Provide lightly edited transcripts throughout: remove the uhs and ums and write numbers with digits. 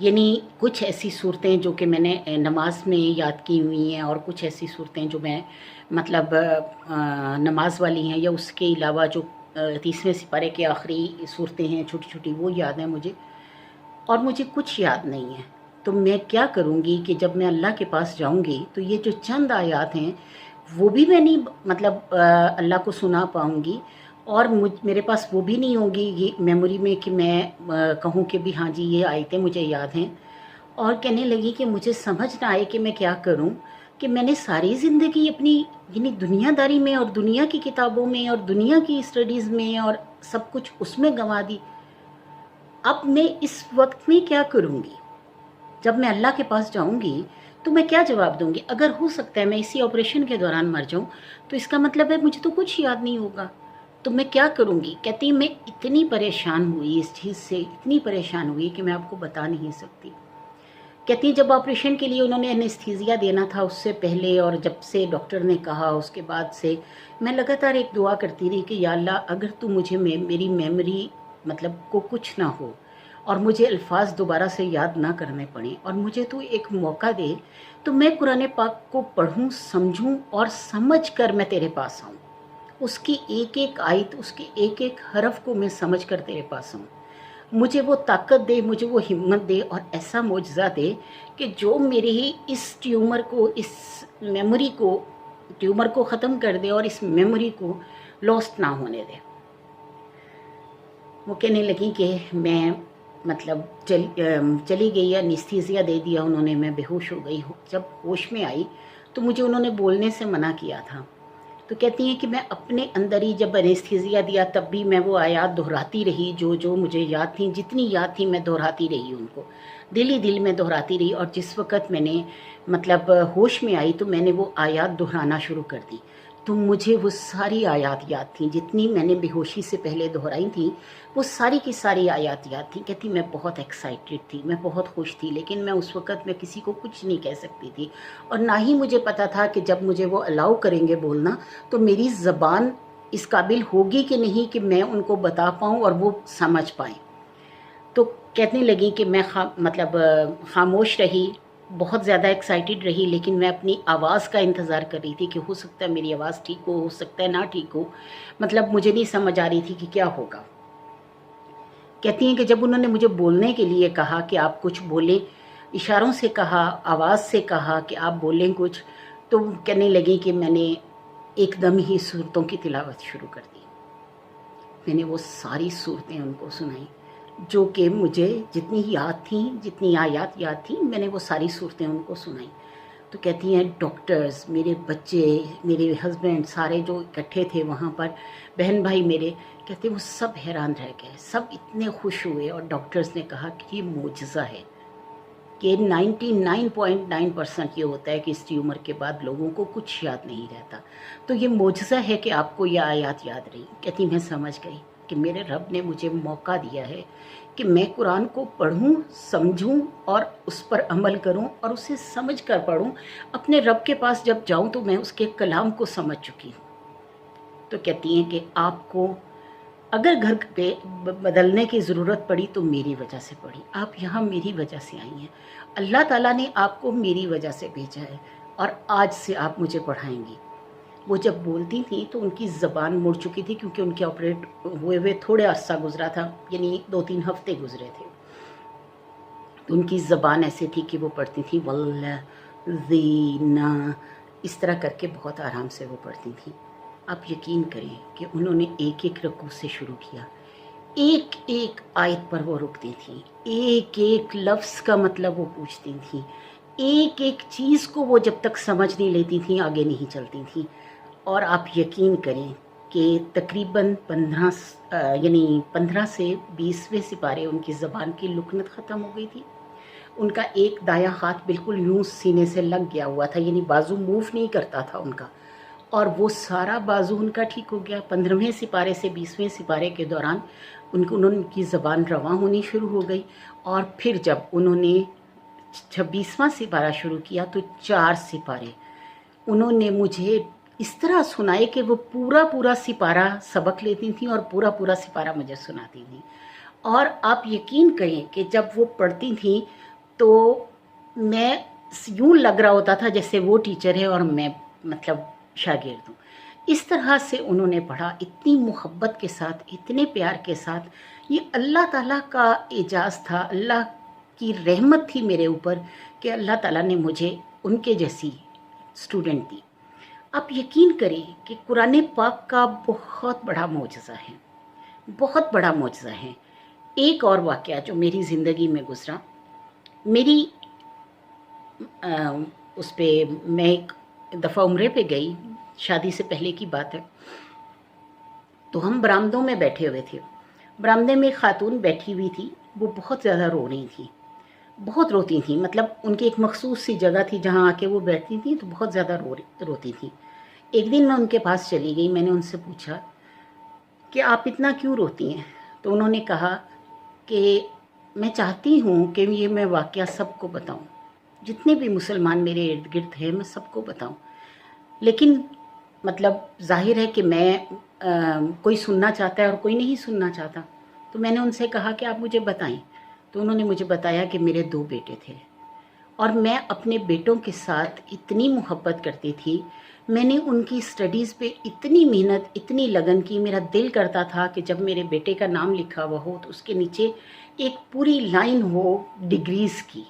یعنی کچھ ایسی صورتیں جو کہ میں نے نماز میں یاد کی ہوئی ہیں، اور کچھ ایسی صورتیں جو میں مطلب نماز والی ہیں، یا اس کے علاوہ جو 30ویں سپارے کے آخری صورتیں ہیں چھوٹی چھوٹی، وہ یاد ہیں مجھے، اور مجھے کچھ یاد نہیں ہے۔ تو میں کیا کروں گی کہ جب میں اللہ کے پاس جاؤں گی تو یہ جو چند آیات ہیں وہ بھی میں نہیں مطلب اللہ کو سنا پاؤں گی، اور میرے پاس وہ بھی نہیں ہوگی یہ میموری میں کہ میں کہوں کہ بھی ہاں جی یہ آیتیں مجھے یاد ہیں۔ اور کہنے لگی کہ مجھے سمجھ نہ آئے کہ میں کیا کروں، کہ میں نے ساری زندگی اپنی یعنی دنیا داری میں اور دنیا کی کتابوں میں اور دنیا کی اسٹڈیز میں اور سب کچھ اس میں گنوا دی۔ اب میں اس وقت میں کیا کروں گی؟ جب میں اللہ کے پاس جاؤں گی تو میں کیا جواب دوں گی؟ اگر ہو سکتا ہے میں اسی آپریشن کے دوران مر جاؤں تو اس کا مطلب ہے مجھے تو کچھ یاد نہیں ہوگا، تو میں کیا کروں گی؟ کہتی میں اتنی پریشان ہوئی اس چیز سے، اتنی پریشان ہوئی کہ میں آپ کو بتا نہیں سکتی۔ کہتی جب آپریشن کے لیے انہوں نے انیستھیزیا دینا تھا اس سے پہلے، اور جب سے ڈاکٹر نے کہا اس کے بعد سے میں لگاتار ایک دعا کرتی رہی کہ یا اللہ اگر تو مجھے میری میموری مطلب کو کچھ نہ ہو اور مجھے الفاظ دوبارہ سے یاد نہ کرنے پڑیں، اور مجھے تو ایک موقع دے تو میں قرآن پاک کو پڑھوں، سمجھوں، اور سمجھ کر میں تیرے پاس آؤں، اس کی ایک ایک آیت، اس کے ایک ایک حرف کو میں سمجھ کر تیرے پاس آؤں۔ مجھے وہ طاقت دے، مجھے وہ ہمت دے، اور ایسا معجزہ دے کہ جو میری اس ٹیومر کو، اس میموری کو، ٹیومر کو ختم کر دے اور اس میموری کو لاسٹ نہ ہونے دے۔ وہ کہنے لگی کہ میں مطلب چلی گئی، انیستھیزیا دے دیا انہوں نے، میں بے ہوش ہو گئی۔ جب ہوش میں آئی تو مجھے انہوں نے بولنے سے منع کیا تھا، تو کہتی ہیں کہ میں اپنے اندر ہی جب انیستھیزیا دیا تب بھی میں وہ آیات دہراتی رہی جو مجھے یاد تھیں، جتنی یاد تھیں میں دہراتی رہی ان کو، دل ہی دل میں دہراتی رہی، اور جس وقت میں نے مطلب ہوش میں آئی تو میں نے وہ آیات دہرانا شروع کر دی، تو مجھے وہ ساری آیات یاد تھیں جتنی میں نے بے ہوشی سے پہلے دہرائی تھیں، وہ ساری کی ساری آیات یاد تھیں۔ کہتی میں بہت ایکسائٹیڈ تھی، میں بہت خوش تھی، لیکن میں اس وقت میں کسی کو کچھ نہیں کہہ سکتی تھی، اور نہ ہی مجھے پتا تھا کہ جب مجھے وہ الاؤ کریں گے بولنا تو میری زبان اس قابل ہوگی کہ نہیں کہ میں ان کو بتا پاؤں اور وہ سمجھ پائیں۔ تو کہنے لگی کہ میں مطلب خاموش رہی، بہت زیادہ ایکسائٹیڈ رہی، لیکن میں اپنی آواز کا انتظار کر رہی تھی کہ ہو سکتا ہے میری آواز ٹھیک ہو سکتا ہے نہ ٹھیک ہو، مطلب مجھے نہیں سمجھ آ رہی تھی کہ کیا ہوگا۔ کہتی ہیں کہ جب انہوں نے مجھے بولنے کے لیے کہا کہ آپ کچھ بولیں، اشاروں سے کہا، آواز سے کہا کہ آپ بولیں کچھ، تو کہنے لگی کہ میں نے ایک دم ہی صورتوں کی تلاوت شروع کر دی۔ میں نے وہ ساری صورتیں ان کو سنائیں جو کہ مجھے جتنی یاد تھیں، جتنی آیات یاد تھیں، میں نے وہ ساری صورتیں ان کو سنائیں۔ تو کہتی ہیں ڈاکٹرز، میرے بچے، میرے ہسبینڈ، سارے جو اکٹھے تھے وہاں پر، بہن بھائی میرے، کہتے وہ سب حیران رہ گئے، سب اتنے خوش ہوئے، اور ڈاکٹرز نے کہا کہ یہ معجزہ ہے، کہ 99.9% یہ ہوتا ہے کہ اس ٹیومر کے بعد لوگوں کو کچھ یاد نہیں رہتا، تو یہ معجزہ ہے کہ آپ کو یہ آیات یاد رہی۔ کہتی میں سمجھ گئی کہ میرے رب نے مجھے موقع دیا ہے کہ میں قرآن کو پڑھوں، سمجھوں اور اس پر عمل کروں، اور اسے سمجھ کر پڑھوں۔ اپنے رب کے پاس جب جاؤں تو میں اس کے کلام کو سمجھ چکی ہوں۔ تو کہتی ہیں کہ آپ کو اگر گھر پہ بدلنے کی ضرورت پڑی تو میری وجہ سے پڑی، آپ یہاں میری وجہ سے آئی ہیں، اللہ تعالیٰ نے آپ کو میری وجہ سے بھیجا ہے، اور آج سے آپ مجھے پڑھائیں گی۔ وہ جب بولتی تھیں تو ان کی زبان مڑ چکی تھی، کیونکہ ان کے آپریٹ ہوئے تھوڑے عرصہ گزرا تھا، یعنی 2-3 ہفتے گزرے تھے، تو ان کی زبان ایسے تھی کہ وہ پڑھتی تھیں والذین، اس طرح کر کے بہت آرام سے وہ پڑھتی تھیں۔ آپ یقین کریں کہ انہوں نے ایک ایک رکوع سے شروع کیا، ایک ایک آیت پر وہ رکتی تھیں، ایک ایک لفظ کا مطلب وہ پوچھتی تھیں، ایک ایک چیز کو وہ جب تک سمجھ نہیں لیتی تھیں آگے نہیں چلتی تھیں۔ اور آپ یقین کریں کہ تقریباً 15 سے 20ویں سپارے ان کی زبان کی لکنت ختم ہو گئی تھی، ان کا ایک دایاں ہاتھ بالکل یوں سینے سے لگ گیا ہوا تھا، یعنی بازو موو نہیں کرتا تھا ان کا، اور وہ سارا بازو ان کا ٹھیک ہو گیا۔ 15ویں سپارے سے 20ویں سپارے کے دوران انہوں کی زبان رواں ہونی شروع ہو گئی، اور پھر جب انہوں نے 26واں سپارہ شروع کیا تو 4 سپارے انہوں نے مجھے اس طرح سنائے کہ وہ پورا سپارہ سبق لیتی تھیں اور پورا سپارہ مجھے سناتی تھیں۔ اور آپ یقین کریں کہ جب وہ پڑھتی تھیں تو میں یوں لگ رہا ہوتا تھا جیسے وہ ٹیچر ہے اور میں مطلب شاگرد ہوں. اس طرح سے انہوں نے پڑھا، اتنی محبت کے ساتھ، اتنے پیار کے ساتھ. یہ اللہ تعالیٰ کا اعجاز تھا، اللہ کی رحمت تھی میرے اوپر کہ اللہ تعالیٰ نے مجھے ان کے جیسی اسٹوڈنٹ دی. آپ یقین کریں کہ قرآن پاک کا بہت بڑا معجزہ ہے، بہت بڑا معجزہ ہے. ایک اور واقعہ جو میری زندگی میں گزرا، میری اس پہ میں ایک دفعہ عمرے پہ گئی، شادی سے پہلے کی بات ہے. تو ہم برآمدوں میں بیٹھے ہوئے تھے. برآمدے میں ایک خاتون بیٹھی ہوئی تھی، وہ بہت زیادہ رو رہی تھی، بہت روتی تھیں. مطلب ان کی ایک مخصوص سی جگہ تھی جہاں آ کے وہ بیٹھتی تھیں تو بہت زیادہ روتی تھیں. ایک دن میں ان کے پاس چلی گئی، میں نے ان سے پوچھا کہ آپ اتنا کیوں روتی ہیں؟ تو انہوں نے کہا کہ میں چاہتی ہوں کہ یہ میں واقعہ سب کو بتاؤں، جتنے بھی مسلمان میرے ارد گرد ہیں میں سب کو بتاؤں، لیکن مطلب ظاہر ہے کہ میں کوئی سننا چاہتا ہے اور کوئی نہیں سننا چاہتا. تو میں نے ان سے کہا کہ آپ مجھے بتائیں. تو انہوں نے مجھے بتایا کہ میرے 2 بیٹے تھے اور میں اپنے بیٹوں کے ساتھ اتنی محبت کرتی تھی. میں نے ان کی اسٹڈیز پہ اتنی محنت، اتنی لگن کی. میرا دل کرتا تھا کہ جب میرے بیٹے کا نام لکھا ہوا ہو تو اس کے نیچے ایک پوری لائن ہو ڈگریز کی،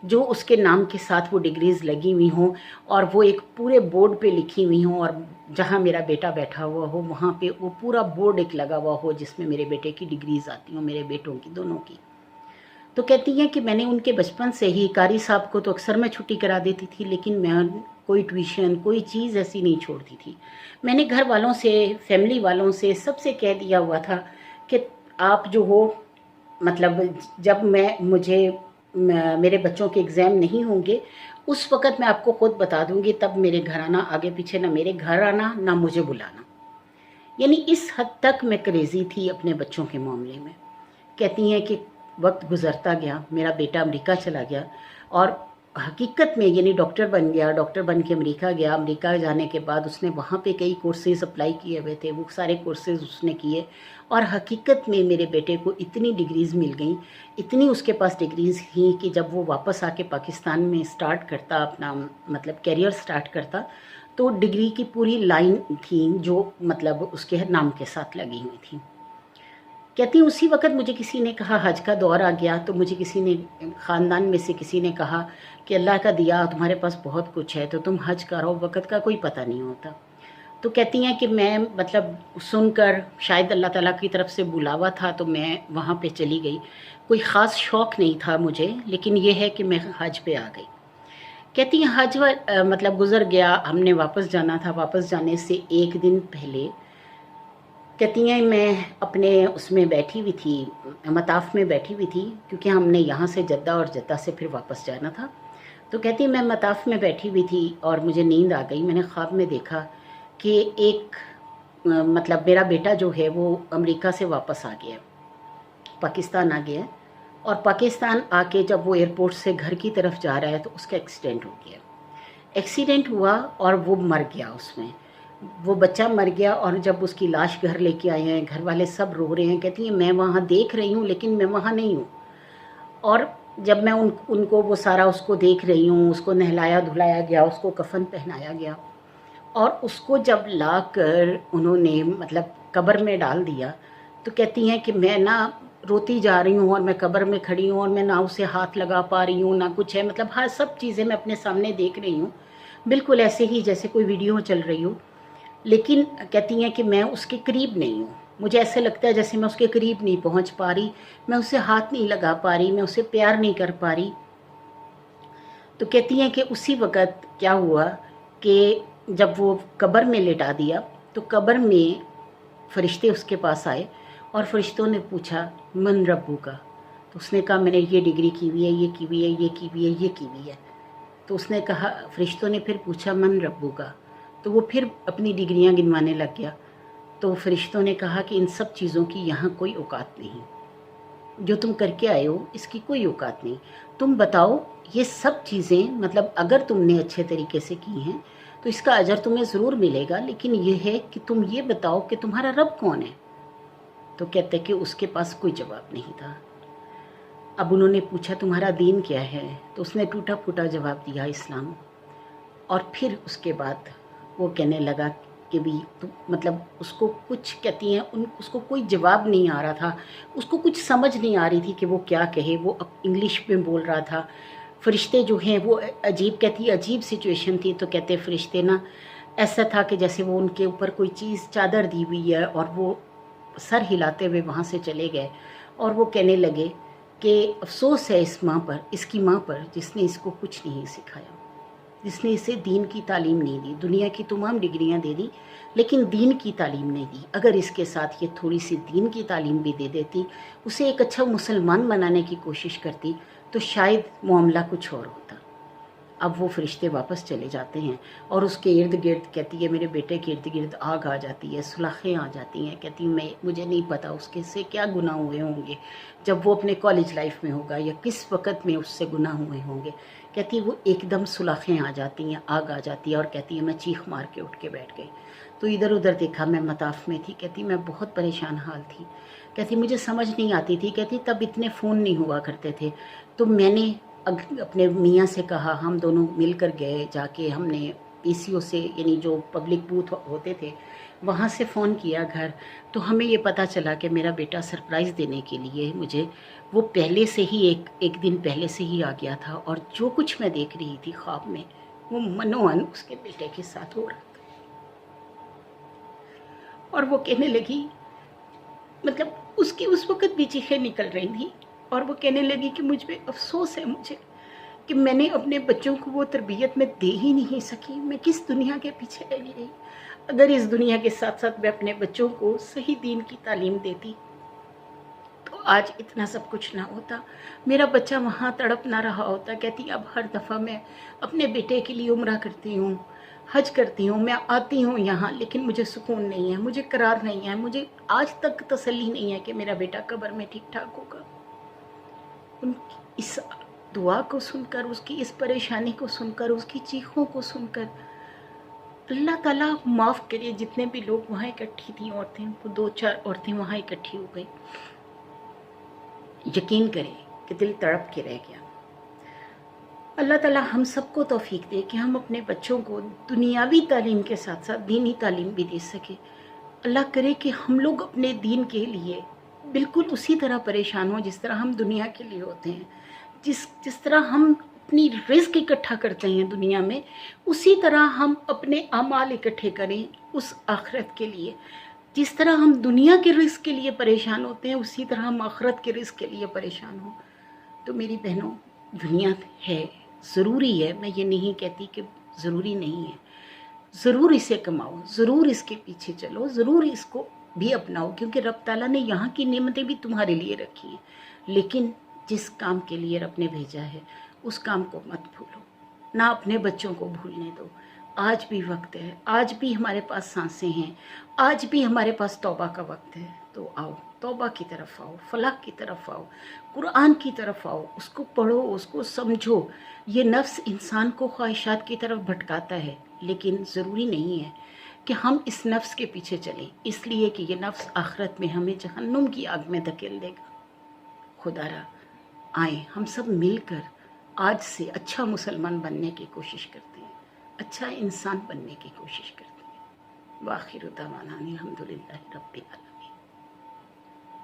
جو اس کے نام کے ساتھ وہ ڈگریز لگی ہوئی ہوں اور وہ ایک پورے بورڈ پہ لکھی ہوئی ہوں، اور جہاں میرا بیٹا بیٹھا ہوا ہو وہاں پہ وہ پورا بورڈ ایک لگا ہوا ہو جس میں میرے بیٹے کی ڈگریز آتی ہوں، میرے بیٹوں کی دونوں کی. تو کہتی ہیں کہ میں نے ان کے بچپن سے ہی، قاری صاحب کو تو اکثر میں چھٹی کرا دیتی تھی لیکن میں کوئی ٹیوشن، کوئی چیز ایسی نہیں چھوڑتی تھی. میں نے گھر والوں سے، فیملی والوں سے، سب سے کہہ دیا ہوا تھا کہ آپ جو ہو مطلب جب میرے بچوں کے ایگزام نہیں ہوں گے اس وقت میں آپ کو خود بتا دوں گی، تب میرے گھر آنا، آگے پیچھے نہ میرے گھر آنا نہ مجھے بلانا. یعنی اس حد تک میں کریزی تھی اپنے بچوں کے معاملے میں. کہتی ہیں کہ وقت گزرتا گیا، میرا بیٹا امریکہ چلا گیا اور حقیقت میں یعنی ڈاکٹر بن گیا. ڈاکٹر بن کے امریکہ گیا. امریکہ جانے کے بعد اس نے وہاں پہ کئی کورسز اپلائی کیے ہوئے تھے، وہ سارے کورسز اس نے کیے اور حقیقت میں میرے بیٹے کو اتنی ڈگریز مل گئیں، اتنی اس کے پاس ڈگریز تھیں کہ جب وہ واپس آ کے پاکستان میں سٹارٹ کرتا، اپنا مطلب کیریئر سٹارٹ کرتا، تو ڈگری کی پوری لائن تھیں جو مطلب اس کے نام کے ساتھ لگی ہوئی تھیں. کہتی ہیں اسی وقت مجھے کسی نے کہا، حج کا دور آ گیا تو مجھے کسی نے، خاندان میں سے کسی نے کہا کہ اللہ کا دیا تمہارے پاس بہت کچھ ہے تو تم حج کرو، وقت کا کوئی پتہ نہیں ہوتا. تو کہتی ہیں کہ میں مطلب سن کر، شاید اللہ تعالیٰ کی طرف سے بلاوا تھا تو میں وہاں پہ چلی گئی. کوئی خاص شوق نہیں تھا مجھے، لیکن یہ ہے کہ میں حج پہ آ گئی. کہتی ہیں حج مطلب گزر گیا، ہم نے واپس جانا تھا. واپس جانے سے ایک دن پہلے کہتی ہیں میں اپنے اس میں بیٹھی ہوئی تھی، مطاف میں بیٹھی ہوئی تھی، کیونکہ ہم نے یہاں سے جدہ اور جدہ سے پھر واپس جانا تھا. تو کہتی ہیں میں مطاف میں بیٹھی ہوئی تھی اور مجھے نیند آ گئی. میں نے خواب میں دیکھا کہ ایک مطلب میرا بیٹا جو ہے وہ امریکہ سے واپس آ گیا، پاکستان آ گیا، اور پاکستان آ کے جب وہ ایئرپورٹ سے گھر کی طرف جا رہا ہے تو اس کا ایکسیڈنٹ ہو گیا. ایکسیڈنٹ ہوا اور وہ مر گیا. اس میں وہ بچہ مر گیا اور جب اس کی لاش گھر لے کے آئے ہیں، گھر والے سب رو رہے ہیں. کہتی ہیں میں وہاں دیکھ رہی ہوں لیکن میں وہاں نہیں ہوں. اور جب میں ان کو وہ سارا اس کو دیکھ رہی ہوں، اس کو نہلایا دھلایا گیا، اس کو کفن پہنایا گیا اور اس کو جب لا کر انہوں نے مطلب قبر میں ڈال دیا، تو کہتی ہیں کہ میں نہ روتی جا رہی ہوں اور میں قبر میں کھڑی ہوں اور میں نہ اسے ہاتھ لگا پا رہی ہوں نہ کچھ ہے. مطلب ہر سب چیزیں میں اپنے سامنے دیکھ رہی ہوں، بالکل ایسے ہی جیسے کوئی ویڈیو چل رہی ہو. لیکن کہتی ہیں کہ میں اس کے قریب نہیں ہوں. مجھے ایسے لگتا ہے جیسے میں اس کے قریب نہیں پہنچ پا رہی، میں اسے ہاتھ نہیں لگا پا رہی، میں اسے پیار نہیں کر پا رہی. تو کہتی ہیں کہ اسی وقت کیا ہوا کہ جب وہ قبر میں لٹا دیا تو قبر میں فرشتے اس کے پاس آئے اور فرشتوں نے پوچھا من ربو کا. تو اس نے کہا میں نے یہ ڈگری کی ہوئی ہے، یہ کی ہوئی ہے، یہ کی ہوئی ہے، یہ کی ہوئی ہے. تو اس نے کہا، فرشتوں نے پھر پوچھا من ربو کا. تو وہ پھر اپنی ڈگریاں گنوانے لگ گیا. تو فرشتوں نے کہا کہ ان سب چیزوں کی یہاں کوئی اوقات نہیں، جو تم کر کے آئے ہو اس کی کوئی اوقات نہیں. تم بتاؤ یہ سب چیزیں مطلب اگر تم نے اچھے طریقے سے کی ہیں تو اس کا اجر تمہیں ضرور ملے گا، لیکن یہ ہے کہ تم یہ بتاؤ کہ تمہارا رب کون ہے. تو کہتے کہ اس کے پاس کوئی جواب نہیں تھا. اب انہوں نے پوچھا تمہارا دین کیا ہے، تو اس نے ٹوٹا پھوٹا جواب دیا اسلام۔ اور پھر اس کے بعد وہ کہنے لگا کہ بھی تو مطلب اس کو کچھ کہتی ہیں اس کو کوئی جواب نہیں آ رہا تھا، اس کو کچھ سمجھ نہیں آ رہی تھی کہ وہ کیا کہے، وہ انگلش میں بول رہا تھا۔ فرشتے جو ہیں وہ عجیب کہتی عجیب سچویشن تھی، تو کہتے فرشتے نا ایسا تھا کہ جیسے وہ ان کے اوپر کوئی چیز چادر دی ہوئی ہے، اور وہ سر ہلاتے ہوئے وہاں سے چلے گئے، اور وہ کہنے لگے کہ افسوس ہے اس ماں پر، اس کی ماں پر، جس نے اس کو کچھ نہیں سکھایا، جس نے اسے دین کی تعلیم نہیں دی۔ دنیا کی تمام ڈگریاں دے دی لیکن دین کی تعلیم نہیں دی۔ اگر اس کے ساتھ یہ تھوڑی سی دین کی تعلیم بھی دے دیتی، اسے ایک اچھا مسلمان بنانے کی کوشش کرتی، تو شاید معاملہ کچھ اور ہوتا۔ اب وہ فرشتے واپس چلے جاتے ہیں، اور اس کے ارد گرد کہتی ہے میرے بیٹے کے ارد گرد آگ آ جاتی ہے، سلاخیں آ جاتی ہیں۔ کہتی ہوں مجھے نہیں پتا اس کے سے کیا گناہ ہوئے ہوں گے جب وہ اپنے کالج لائف میں ہوگا، یا کس وقت میں اس سے گناہ ہوئے ہوں گے۔ کہتی وہ ایک دم سلاخیں آ جاتی ہیں، آگ آ جاتی ہے، اور کہتی ہے میں چیخ مار کے اٹھ کے بیٹھ گئی۔ تو ادھر ادھر دیکھا، میں مطاف میں تھی۔ کہتی میں بہت پریشان حال تھی۔ کہتی مجھے سمجھ نہیں آتی تھی، کہتی تب اتنے فون نہیں ہوا کرتے تھے، تو میں نے اپنے میاں سے کہا، ہم دونوں مل کر گئے، جا کے ہم نے پی سی او سے، یعنی جو پبلک بوتھ ہوتے تھے وہاں سے فون کیا گھر، تو ہمیں یہ پتہ چلا کہ میرا بیٹا سرپرائز دینے کے لیے مجھے وہ پہلے سے ہی ایک دن پہلے سے ہی آ گیا تھا، اور جو کچھ میں دیکھ رہی تھی خواب میں وہ منوان اس کے بیٹے کے ساتھ ہو رہا تھا۔ اور وہ کہنے لگی، مطلب اس کی اس وقت بھی چیخیں نکل رہی تھی، اور وہ کہنے لگی کہ مجھ پہ افسوس ہے مجھے کہ میں نے اپنے بچوں کو وہ تربیت میں دے ہی نہیں سکی، میں کس دنیا کے پیچھے رہ گئی۔ اگر اس دنیا کے ساتھ ساتھ میں اپنے بچوں کو صحیح دین کی تعلیم دیتی تو آج اتنا سب کچھ نہ ہوتا، میرا بچہ وہاں تڑپ نہ رہا ہوتا۔ کہتی اب ہر دفعہ میں اپنے بیٹے کے لیے عمرہ کرتی ہوں، حج کرتی ہوں، میں آتی ہوں یہاں، لیکن مجھے سکون نہیں ہے، مجھے قرار نہیں ہے، مجھے آج تک تسلی نہیں ہے کہ میرا بیٹا قبر میں ٹھیک ٹھاک ہوگا۔ ان کی اس دعا کو سن کر، اس کی اس پریشانی کو سن کر، اس کی چیخوں کو سن کر، اللہ تعالیٰ معاف کرے جتنے بھی لوگ وہاں اکٹھی تھیں عورتیں، وہ 2-4 عورتیں وہاں اکٹھی ہو گئی، یقین کریں کہ دل تڑپ کے رہ گیا۔ اللہ تعالیٰ ہم سب کو توفیق دے کہ ہم اپنے بچوں کو دنیاوی تعلیم کے ساتھ ساتھ دینی تعلیم بھی دے سکیں۔ اللہ کرے کہ ہم لوگ اپنے دین کے لیے بالکل اسی طرح پریشان ہوں جس طرح ہم دنیا کے لیے ہوتے ہیں، جس طرح ہم اپنی رزق اکٹھا کرتے ہیں دنیا میں، اسی طرح ہم اپنے اعمال اکٹھے کریں اس آخرت کے لیے۔ جس طرح ہم دنیا کے رزق کے لیے پریشان ہوتے ہیں، اسی طرح ہم آخرت کے رزق کے لیے پریشان ہوں۔ تو میری بہنوں، دنیا ہے، ضروری ہے، میں یہ نہیں کہتی کہ ضروری نہیں ہے، ضرور اسے کماؤ، ضرور اس کے پیچھے چلو، ضرور اس کو بھی اپناؤ، کیونکہ رب تعالیٰ نے یہاں کی نعمتیں بھی تمہارے لیے رکھی ہیں، لیکن جس کام کے لیے رب نے بھیجا ہے اس کام کو مت بھولو، نہ اپنے بچوں کو بھولنے دو۔ آج بھی وقت ہے، آج بھی ہمارے پاس سانسیں ہیں، آج بھی ہمارے پاس توبہ کا وقت ہے، تو آؤ توبہ کی طرف آؤ، فلاح کی طرف آؤ، قرآن کی طرف آؤ، اس کو پڑھو، اس کو سمجھو۔ یہ نفس انسان کو خواہشات کی طرف بھٹکاتا ہے، لیکن ضروری نہیں ہے کہ ہم اس نفس کے پیچھے چلیں، اس لیے کہ یہ نفس آخرت میں ہمیں جہنم کی آگ میں دھکیل دے گا۔ خدا را آئیں ہم سب مل کر آج سے اچھا مسلمان بننے کی کوشش کرتے ہیں، اچھا انسان بننے کی کوشش کرتے ہیں۔ وآخر دعوانا الحمدللہ رب العالمین۔